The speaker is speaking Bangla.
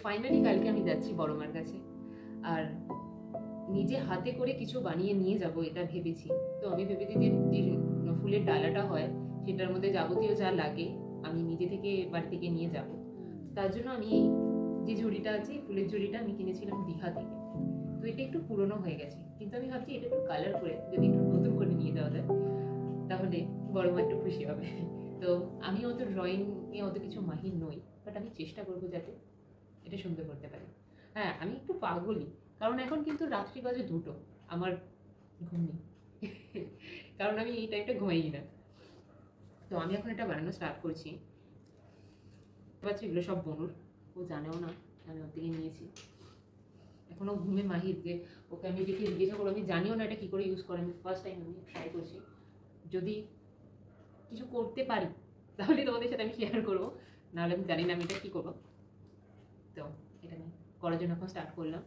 ফাইনালি কালকে আমি যাচ্ছি বড় মার কাছে, আর নিজে হাতে করে কিছু বানিয়ে নিয়ে যাব এটা ভেবেছি। তো আমি ভেবেছি যে ফুলের ডালাটা হয় সেটার মধ্যে যাবতীয় যা লাগে আমি নিজে থেকে বাড়ি থেকে নিয়ে যাব। তার জন্য আমি যে ঝুড়িটা আছে, ফুলের ঝুড়িটা আমি কিনেছিলাম দীঘা থেকে। তো এটা একটু পুরনো হয়ে গেছে, কিন্তু আমি ভাবছি এটা একটু কালার করে যদি একটু নতুন করে নিয়ে যাওয়া যায় তাহলে বড় মা একটু খুশি হবে। তো আমি অত ড্রয়িং এ অত কিছু মাহির নই, বাট আমি চেষ্টা করবো যাতে এটা সুন্দর করতে পারি। হ্যাঁ, আমি একটু পাগলই, কারণ এখন কিন্তু রাত্রি বাজে 2টো, আমার ঘুম নেই। কারণ আমি এই টাইমটা ঘুমাই না। তো আমি এখন এটা বানানো স্টার্ট করছি। পাচ্ছি এগুলো সব বনুর, ও জানেও না আমি ওর থেকে নিয়েছি। এখনো ঘুমে মাহির, যে ওকে আমি দেখে জিজ্ঞাসা করবো, আমি জানিও না এটা কী করে ইউজ করে, আমি ফার্স্ট টাইম আমি ট্রাই করছি। যদি কিছু করতে পারি তাহলে তোমাদের সাথে আমি শেয়ার করবো, নাহলে আমি জানি না আমি এটা কী করবো। তো এটা আমি করার জন্য এখন স্টার্ট করলাম।